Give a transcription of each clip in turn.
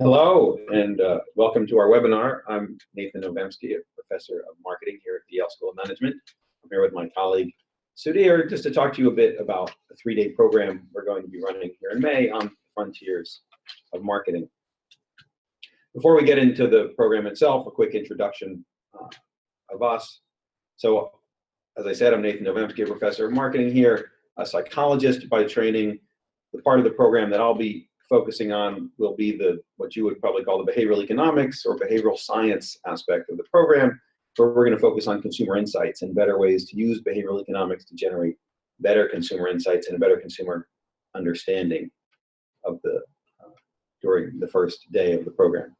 Hello, and welcome to our webinar. I'm Nathan Novemsky, a professor of marketing here at the Yale School of Management. I'm here with my colleague Sudhir just to talk to you a bit about a three-day program we're going to be running here in May on frontiers of marketing. Before we get into the program itself, a quick introduction of us. So, as I said, I'm Nathan Novemsky, a professor of marketing here, a psychologist by training. The part of the program that I'll be focusing on will be what you would probably call the behavioral economics or behavioral science aspect of the program, where we're going to focus on consumer insights and better ways to use behavioral economics to generate better consumer insights and a better consumer understanding of during the first day of the program.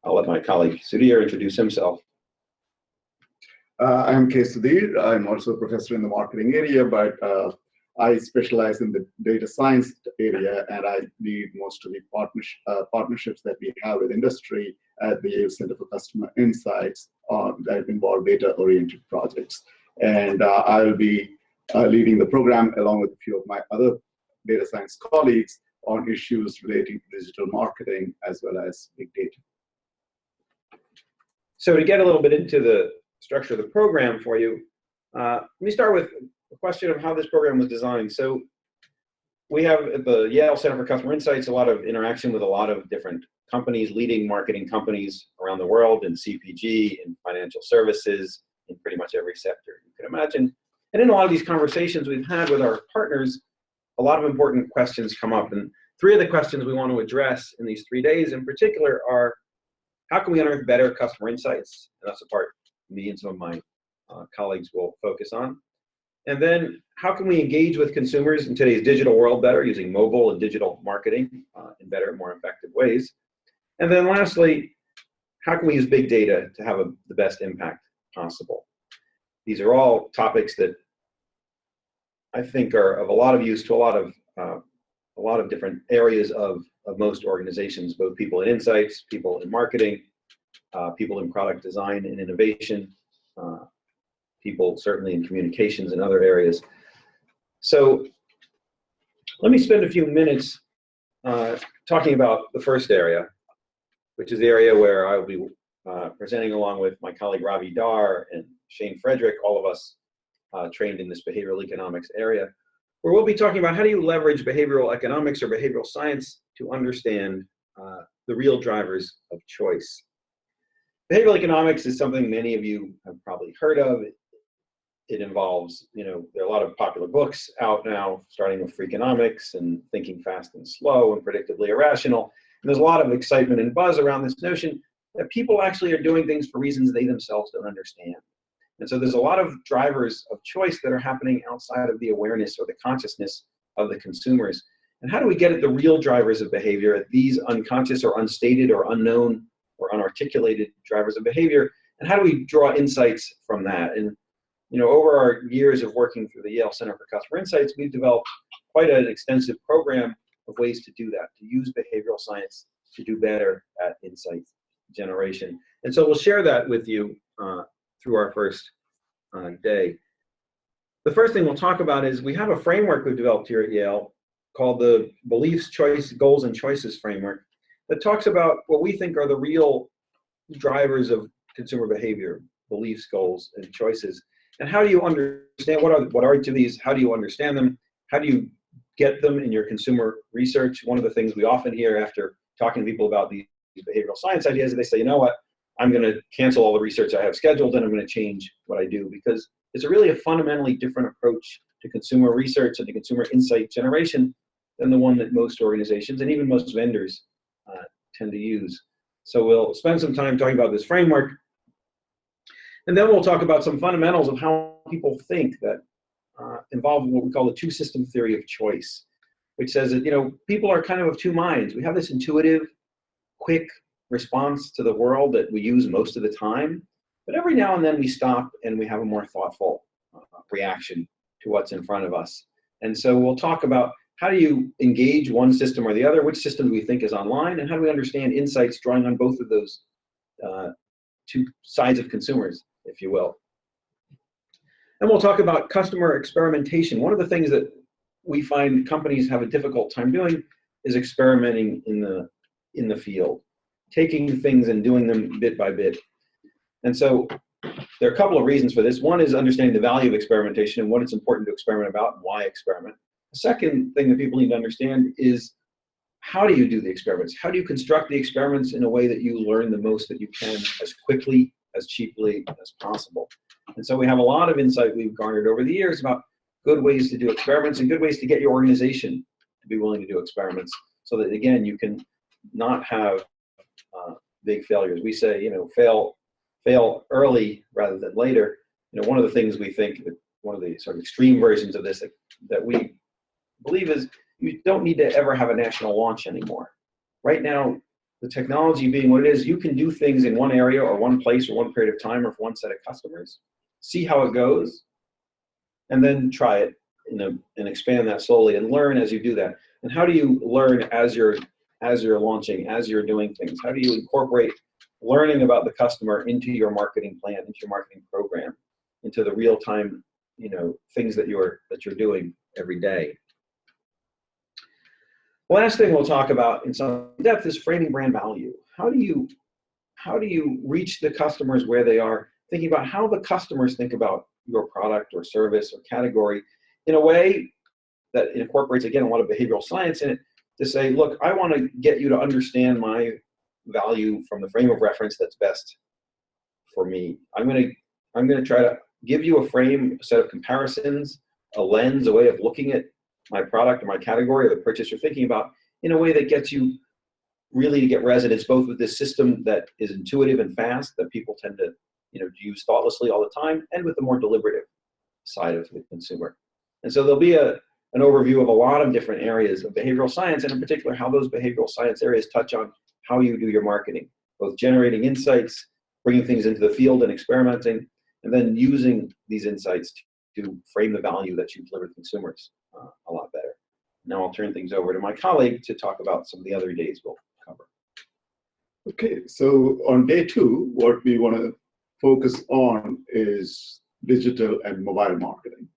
I'll let my colleague Sudhir introduce himself. I'm K. Sudhir. I'm also a professor in the marketing area, but I specialize in the data science area, and I lead most of the partnerships that we have with industry at the Yale Center for Customer Insights that involve data-oriented projects. And I will be leading the program along with a few of my other data science colleagues on issues relating to digital marketing as well as big data. So to get a little bit into the structure of the program for you, let me start with a question of how this program was designed. So we have at the Yale Center for Customer Insights a lot of interaction with a lot of different companies, leading marketing companies around the world in CPG, in financial services, in pretty much every sector you can imagine. And in a lot of these conversations we've had with our partners, a lot of important questions come up. And three of the questions we want to address in these 3 days in particular are, how can we unearth better customer insights? And that's the part me and some of my colleagues will focus on. And then, how can we engage with consumers in today's digital world better, using mobile and digital marketing in better, more effective ways? And then lastly, how can we use big data to have the best impact possible? These are all topics that I think are of a lot of use to a lot of different areas of most organizations, both people in insights, people in marketing, people in product design and innovation, people certainly in communications and other areas. So let me spend a few minutes talking about the first area, which is the area where I will be presenting along with my colleague Ravi Dar and Shane Frederick, all of us trained in this behavioral economics area, where we'll be talking about how do you leverage behavioral economics or behavioral science to understand the real drivers of choice. Behavioral economics is something many of you have probably heard of. It involves, there are a lot of popular books out now, starting with Freakonomics and Thinking Fast and Slow and Predictably Irrational. And there's a lot of excitement and buzz around this notion that people actually are doing things for reasons they themselves don't understand. And so there's a lot of drivers of choice that are happening outside of the awareness or the consciousness of the consumers. And how do we get at the real drivers of behavior, at these unconscious or unstated or unknown or unarticulated drivers of behavior? And how do we draw insights from that? And over our years of working through the Yale Center for Customer Insights, we've developed quite an extensive program of ways to do that, to use behavioral science to do better at insight generation. And so we'll share that with you through our first day. The first thing we'll talk about is we have a framework we've developed here at Yale called the Beliefs, Choice, Goals, and Choices framework that talks about what we think are the real drivers of consumer behavior, beliefs, goals, and choices. And how do you understand, what are each of these? How do you understand them? How do you get them in your consumer research? One of the things we often hear after talking to people about these behavioral science ideas is they say, you know what, I'm going to cancel all the research I have scheduled and I'm going to change what I do, because it's really a fundamentally different approach to consumer research and to consumer insight generation than the one that most organizations and even most vendors tend to use. So we'll spend some time talking about this framework. And then we'll talk about some fundamentals of how people think that involve what we call the two-system theory of choice, which says that, people are kind of two minds. We have this intuitive, quick response to the world that we use most of the time, but every now and then we stop and we have a more thoughtful reaction to what's in front of us. And so we'll talk about how do you engage one system or the other, which system do we think is online, and how do we understand insights drawing on both of those two sides of consumers, if you will. And we'll talk about customer experimentation. One of the things that we find companies have a difficult time doing is experimenting in the in the field, taking things and doing them bit by bit. And so there are a couple of reasons for this. One is understanding the value of experimentation and what it's important to experiment about and why experiment. The second thing that people need to understand is, how do you do the experiments? How do you construct the experiments in a way that you learn the most that you can as quickly, as cheaply as possible? And so we have a lot of insight we've garnered over the years about good ways to do experiments and good ways to get your organization to be willing to do experiments, so that, again, you can not have big failures. We say, fail early rather than later. One of the things we think, one of the sort of extreme versions of this that we believe is, you don't need to ever have a national launch anymore. Right now, the technology being what it is, you can do things in one area or one place or one period of time or for one set of customers, see how it goes, and then try it and expand that slowly and learn as you do that. And how do you learn as you're launching, as you're doing things? How do you incorporate learning about the customer into your marketing plan, into your marketing program, into the real-time things that you're doing every day? The last thing we'll talk about in some depth is framing brand value. How do you reach the customers where they are, thinking about how the customers think about your product or service or category in a way that incorporates, again, a lot of behavioral science in it, to say, look, I want to get you to understand my value from the frame of reference that's best for me. I'm going to try to give you a frame, a set of comparisons, a lens, a way of looking at my product or my category or the purchase you're thinking about in a way that gets you really to get resonance, both with this system that is intuitive and fast, that people tend to use thoughtlessly all the time, and with the more deliberative side of the consumer. And so there'll be an overview of a lot of different areas of behavioral science, and in particular how those behavioral science areas touch on how you do your marketing, both generating insights, bringing things into the field and experimenting, and then using these insights to frame the value that you deliver to consumers a lot better. Now I'll turn things over to my colleague to talk about some of the other days we'll cover. Okay, so on day 2, what we want to focus on is digital and mobile marketing.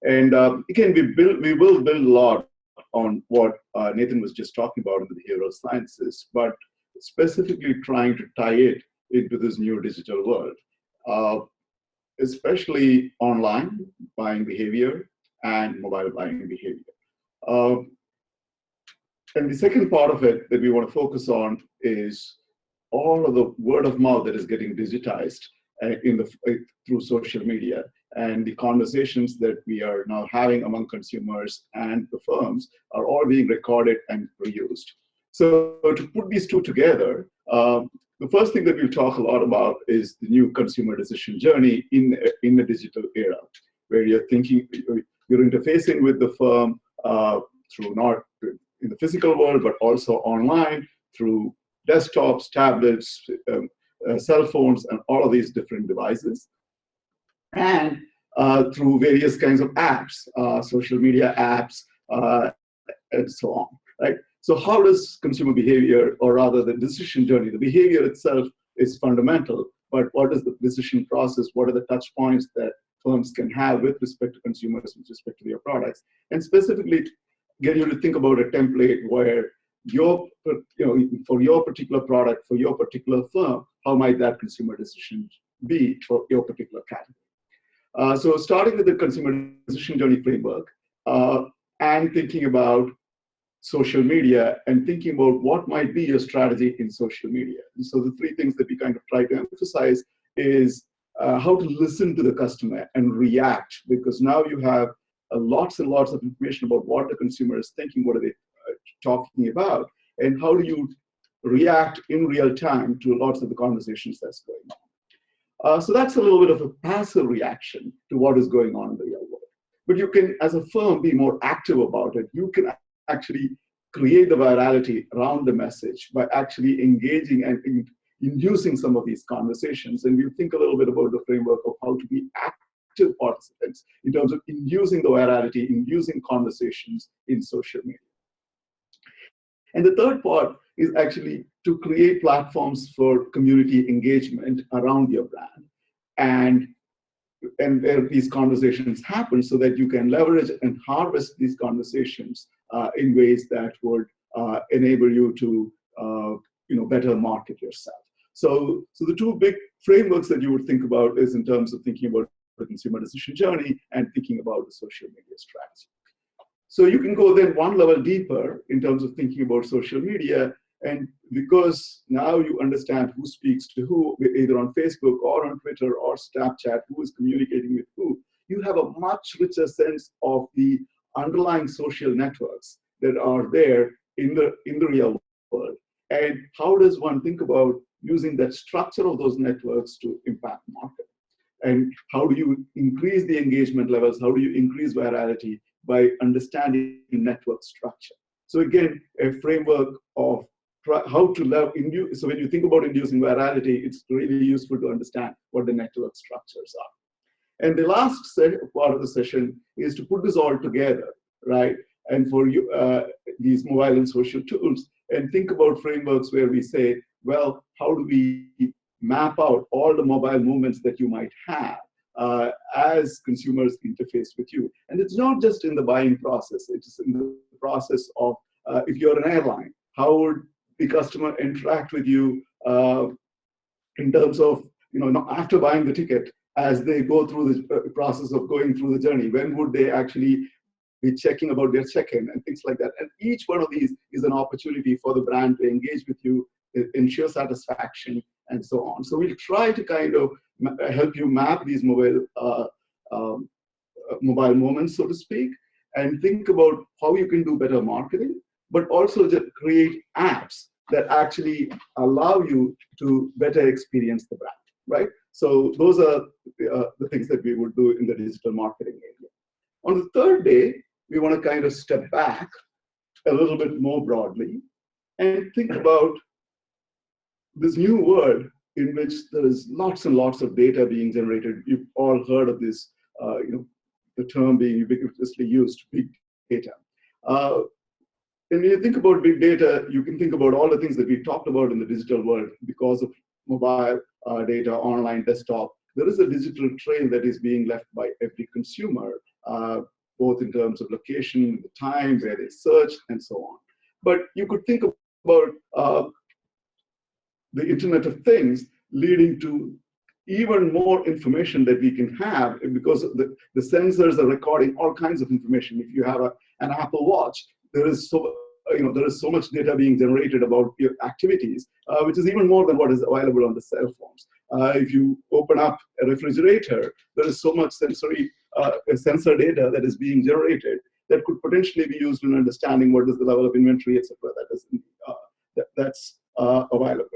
And again, we will build a lot on what Nathan was just talking about in the behavioral sciences, but specifically trying to tie it into this new digital world, especially online buying behavior and mobile buying behavior. And the second part of it that we want to focus on is all of the word of mouth that is getting digitized through social media, and the conversations that we are now having among consumers and the firms are all being recorded and reused. So to put these two together, the first thing that we'll talk a lot about is the new consumer decision journey in the digital era, where you're interfacing with the firm through not in the physical world, but also online through desktops, tablets, cell phones, and all of these different devices, and through various kinds of apps, social media apps, and so on, right? So how does consumer behavior, or rather the decision journey, the behavior itself is fundamental, but what is the decision process? What are the touch points that firms can have with respect to consumers, with respect to their products? And specifically, get you to think about a template where for your particular product, for your particular firm, how might that consumer decision be for your particular category? So starting with the consumer decision journey framework, and thinking about social media and thinking about what might be your strategy in social media. And so the 3 things that we kind of try to emphasize is how to listen to the customer and react, because now you have lots and lots of information about what the consumer is thinking, what are they talking about, and how do you react in real time to lots of the conversations that's going on. So that's a little bit of a passive reaction to what is going on in the real world. But you can, as a firm, be more active about it. You can actually create the virality around the message by actually engaging and inducing some of these conversations. And we'll think a little bit about the framework of how to be active participants in terms of inducing the virality, inducing conversations in social media. And the third part is actually to create platforms for community engagement around your brand, and where these conversations happen, so that you can leverage and harvest these conversations in ways that would enable you to better market yourself. So the two big frameworks that you would think about is in terms of thinking about the consumer decision journey and thinking about the social media strategy. So you can go then one level deeper in terms of thinking about social media. And because now you understand who speaks to who, either on Facebook or on Twitter or Snapchat, who is communicating with who, you have a much richer sense of the underlying social networks that are there in the real world. And how does one think about using that structure of those networks to impact market? And how do you increase the engagement levels? How do you increase virality by understanding network structure? So again, a framework of how to induce. So when you think about inducing virality, it's really useful to understand what the network structures are. And the last part of the session is to put this all together, right? And for you, these mobile and social tools, and think about frameworks where we say, well, how do we map out all the mobile movements that you might have as consumers interface with you? And it's not just in the buying process, it's in the process of, if you're an airline, how would the customer interact with you in terms of, after buying the ticket, as they go through the process of going through the journey? When would they actually be checking about their check-in and things like that? And each one of these is an opportunity for the brand to engage with you, ensure satisfaction, and so on. So we'll try to kind of help you map these mobile moments, so to speak, and think about how you can do better marketing, but also just create apps that actually allow you to better experience the brand, right? So those are the things that we would do in the digital marketing area. On the third day, we want to kind of step back a little bit more broadly and think about this new world in which there is lots and lots of data being generated. You've all heard of this, the term being ubiquitously used, big data. And when you think about big data, you can think about all the things that we talked about in the digital world because of mobile data, online, desktop. There is a digital trail that is being left by every consumer, both in terms of location, the time, where they search, and so on. But you could think about the Internet of Things leading to even more information that we can have, because the sensors are recording all kinds of information. If you have an Apple Watch, there is so much data being generated about your activities, which is even more than what is available on the cell phones. If you open up a refrigerator, there is so much sensor data that is being generated that could potentially be used in understanding what is the level of inventory, etc. That's available.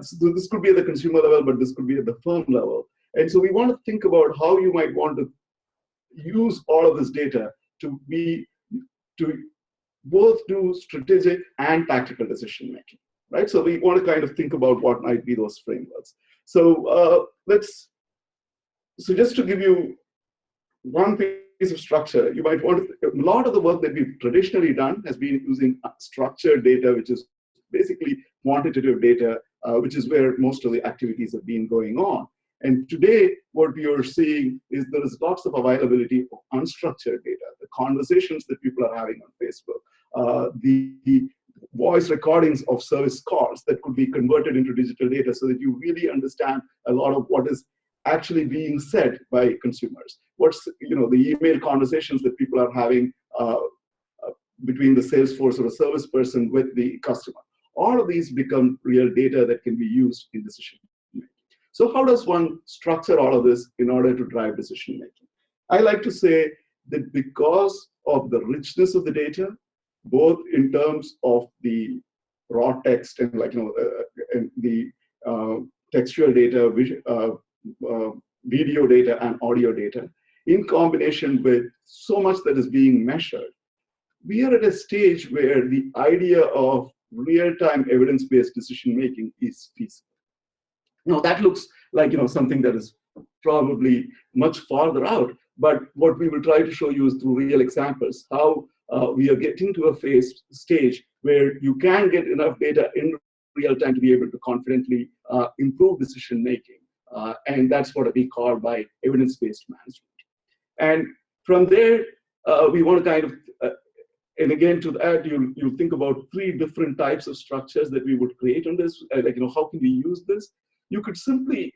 So this could be at the consumer level, but this could be at the firm level. And so we want to think about how you might want to use all of this data to both do strategic and tactical decision making, right? So we want to kind of think about what might be those frameworks. So so just to give you one piece of structure, you might want to, a lot of the work that we've traditionally done has been using structured data, which is basically quantitative data, which is where most of the activities have been going on. And today, what we are seeing is there is lots of availability of unstructured data, the conversations that people are having on Facebook, the voice recordings of service calls that could be converted into digital data so that you really understand a lot of what is actually being said by consumers. What's, the email conversations that people are having between the sales force or a service person with the customer. All of these become real data that can be used in decision making. So how does one structure all of this in order to drive decision making? I like to say that because of the richness of the data, both in terms of the raw text and and the textual data, video data and audio data, in combination with so much that is being measured, we are at a stage where the idea of real-time evidence-based decision-making is feasible. Now that looks like something that is probably much farther out, but what we will try to show you is through real examples, how we are getting to a stage where you can get enough data in real time to be able to confidently improve decision-making. And that's what we call by evidence-based management. And from there, we want to kind of And again, to that, you think about 3 different types of structures that we would create on this. Like, how can we use this? You could simply,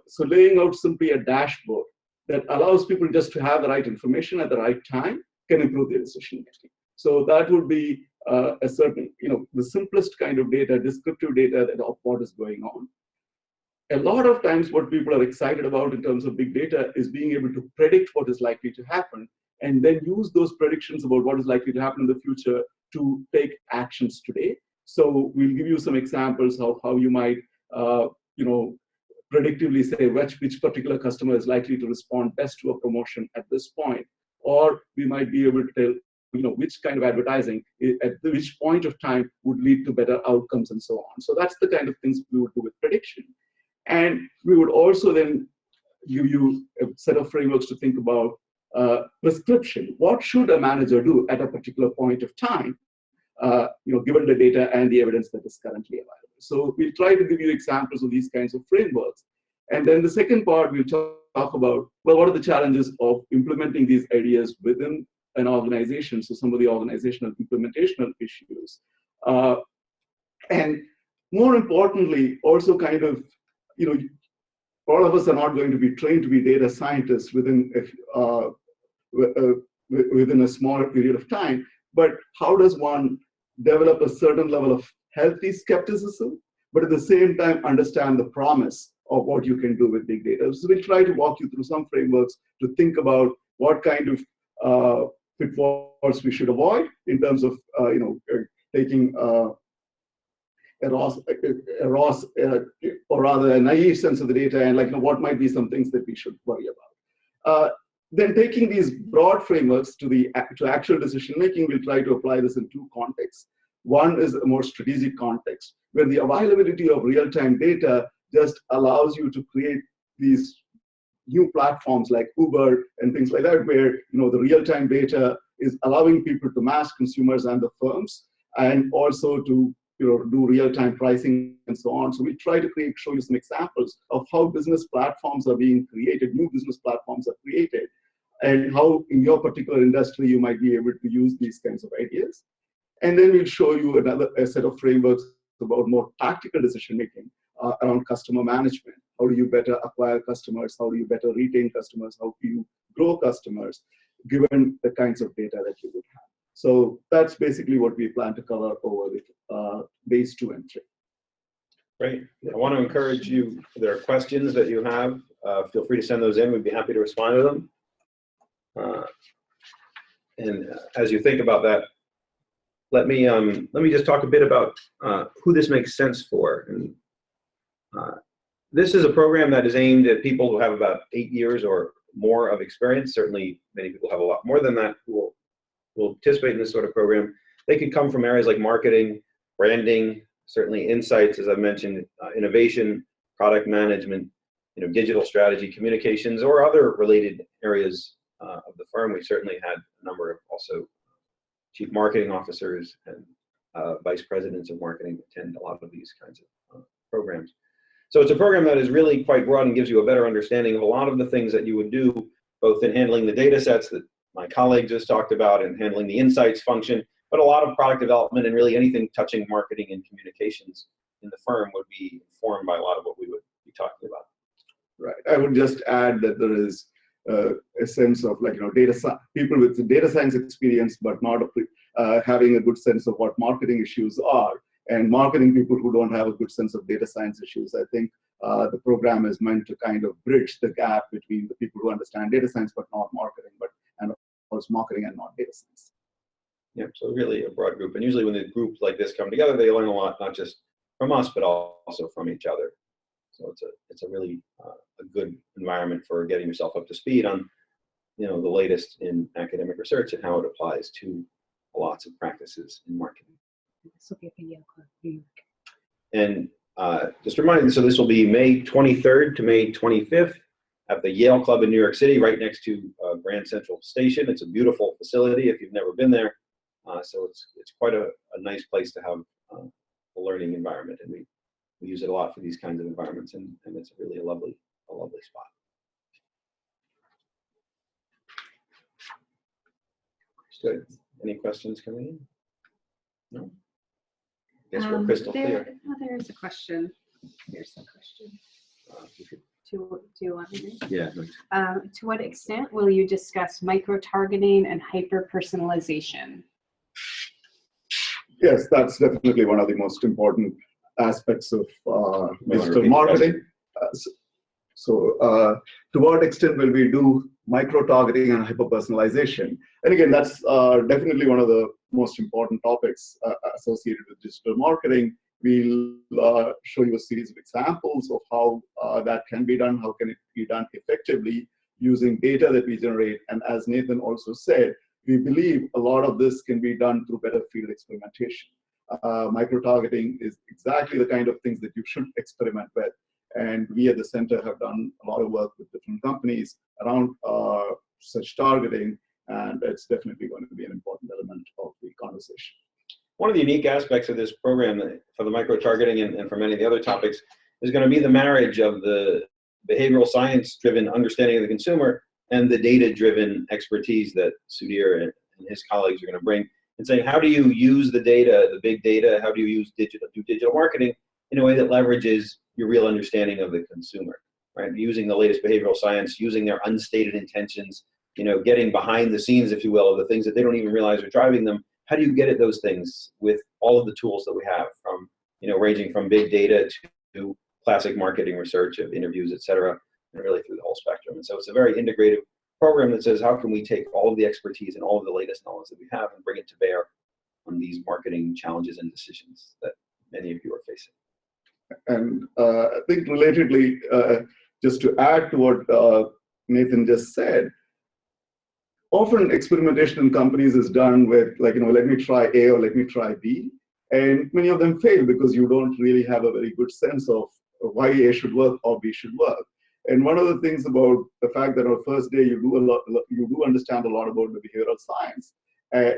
so laying out simply a dashboard that allows people just to have the right information at the right time can improve their decision making. So that would be a certain, the simplest kind of data, descriptive data of what is going on. A lot of times what people are excited about in terms of big data is being able to predict what is likely to happen and then use those predictions about what is likely to happen in the future to take actions today. So we'll give you some examples of how you might, predictively say which particular customer is likely to respond best to a promotion at this point. Or we might be able to tell, which kind of advertising at which point of time would lead to better outcomes and so on. So that's the kind of things we would do with prediction. And we would also then give you a set of frameworks to think about prescription. What should a manager do at a particular point of time, given the data and the evidence that is currently available? So we'll try to give you examples of these kinds of frameworks. And then the second part, we'll talk about, well, what are the challenges of implementing these ideas within an organization? So some of the organizational implementational issues. And more importantly, also kind of, all of us are not going to be trained to be data scientists within a smaller period of time, but how does one develop a certain level of healthy skepticism, but at the same time understand the promise of what you can do with big data? So we'll try to walk you through some frameworks to think about what kind of pitfalls we should avoid in terms of taking or rather a naive sense of the data, and what might be some things that we should worry about. Then taking these broad frameworks to actual decision making, we'll try to apply this in 2 contexts. One is a more strategic context, where the availability of real-time data just allows you to create these new platforms like Uber and things like that, where the real-time data is allowing people to match consumers and the firms, and also to do real-time pricing and so on. So we try to show you some examples of how business platforms are being created, new business platforms are created, and how in your particular industry you might be able to use these kinds of ideas. And then we'll show you a set of frameworks about more tactical decision making around customer management. How do you better acquire customers? How do you better retain customers? How do you grow customers, given the kinds of data that you would have? So that's basically what we plan to cover over with days 2 and 3. Great. I want to encourage you, if there are questions that you have, feel free to send those in. We'd be happy to respond to them. And as you think about that, let me just talk a bit about who this makes sense for. And this is a program that is aimed at people who have about 8 years or more of experience. Certainly, many people have a lot more than that who will participate in this sort of program. They could come from areas like marketing, branding, certainly insights, as I've mentioned, innovation, product management, digital strategy, communications, or other related areas of the firm. We certainly had a number of also chief marketing officers and vice presidents of marketing attend a lot of these kinds of programs. So it's a program that is really quite broad and gives you a better understanding of a lot of the things that you would do, both in handling the data sets that my colleague just talked about and handling the insights function, but a lot of product development and really anything touching marketing and communications in the firm would be informed by a lot of what we would be talking about. Right. I would just add that there is a sense of people with data science experience, but not having a good sense of what marketing issues are, and marketing people who don't have a good sense of data science issues. I think the program is meant to kind of bridge the gap between the people who understand data science but not marketing, and of course marketing and not data science. Yeah, so really a broad group. And usually when the groups like this come together, they learn a lot, not just from us, but also from each other. So it's a really a good environment for getting yourself up to speed on the latest in academic research and how it applies to lots of practices in marketing. And just a reminder, so this will be May 23rd to May 25th at the Yale Club in New York City, right next to Grand Central Station. It's a beautiful facility if you've never been there. So it's quite a nice place to have a learning environment, and we use it a lot for these kinds of environments, and it's really a lovely spot. Good. Any questions coming in? No? Guess we're crystal clear. There is a question. Here's the question. Do you want me to? Yeah. To what extent will you discuss micro-targeting and hyper-personalization? Yes, that's definitely one of the most important aspects of digital marketing. So to what extent will we do micro-targeting and hyper-personalization? And again, that's definitely one of the most important topics associated with digital marketing. We'll show you a series of examples of how that can be done, how can it be done effectively using data that we generate. And as Nathan also said, we believe a lot of this can be done through better field experimentation. Micro-targeting is exactly the kind of things that you should experiment with. And we at the center have done a lot of work with different companies around such targeting, and it's definitely going to be an important element of the conversation. One of the unique aspects of this program for the micro-targeting and for many of the other topics is going to be the marriage of the behavioral science-driven understanding of the consumer and the data-driven expertise that Sudhir and his colleagues are going to bring, and saying, how do you use the data, the big data, how do you use digital marketing in a way that leverages your real understanding of the consumer, right? Using the latest behavioral science, using their unstated intentions, getting behind the scenes, if you will, of the things that they don't even realize are driving them. How do you get at those things with all of the tools that we have, from, ranging from big data to classic marketing research of interviews, et cetera, and really through the whole spectrum. And so it's a very integrative program that says, how can we take all of the expertise and all of the latest knowledge that we have and bring it to bear on these marketing challenges and decisions that many of you are facing. And I think relatedly, just to add to what Nathan just said, often experimentation in companies is done with, like, let me try A or let me try B. And many of them fail because you don't really have a very good sense of why A should work or B should work. And one of the things about the fact that on first day you do understand a lot about the behavioral science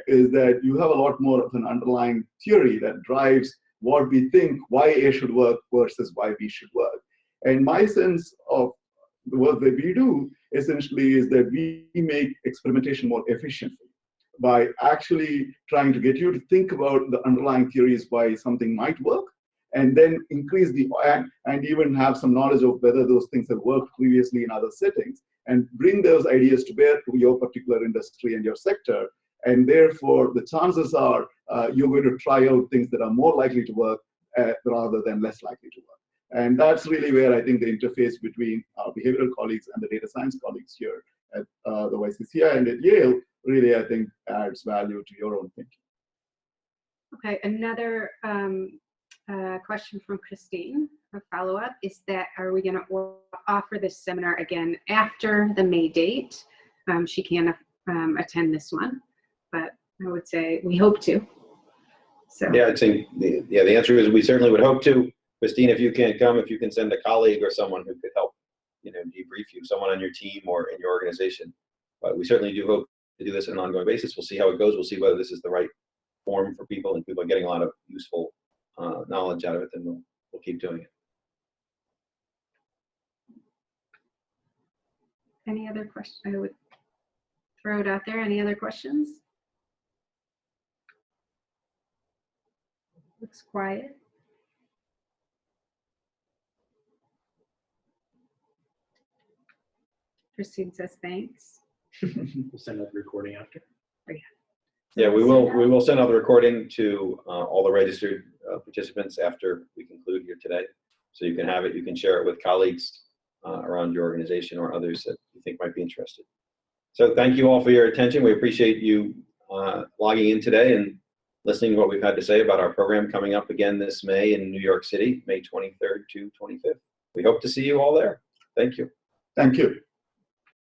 is that you have a lot more of an underlying theory that drives what we think why A should work versus why B should work. And my sense of the work that we do essentially is that we make experimentation more efficient by actually trying to get you to think about the underlying theories why something might work, and then increase the, and even have some knowledge of whether those things have worked previously in other settings, and bring those ideas to bear to your particular industry and your sector. And therefore, the chances are you're going to try out things that are more likely to work rather than less likely to work. And that's really where I think the interface between our behavioral colleagues and the data science colleagues here at the YCCI and at Yale really, I think, adds value to your own thinking. Okay, another question from Christine, a follow-up, is that are we going to offer this seminar again after the May date? She can't attend this one, but I would say we hope to. So yeah, I think the answer is we certainly would hope to. Christine, if you can't come, if you can send a colleague or someone who could help, debrief you, someone on your team or in your organization. But we certainly do hope to do this on an ongoing basis. We'll see how it goes. We'll see whether this is the right form for people and people are getting a lot of useful knowledge out of it, then we'll keep doing it. Any other questions? I would throw it out there. Any other questions? Looks quiet. Christine says thanks. We'll send out the recording after. Oh, yeah. Yeah, we will send out the recording to all the registered participants after we conclude here today. So you can have it, you can share it with colleagues around your organization or others that you think might be interested. So thank you all for your attention. We appreciate you logging in today and listening to what we've had to say about our program coming up again this May in New York City, May 23rd to 25th. We hope to see you all there. Thank you. Thank you.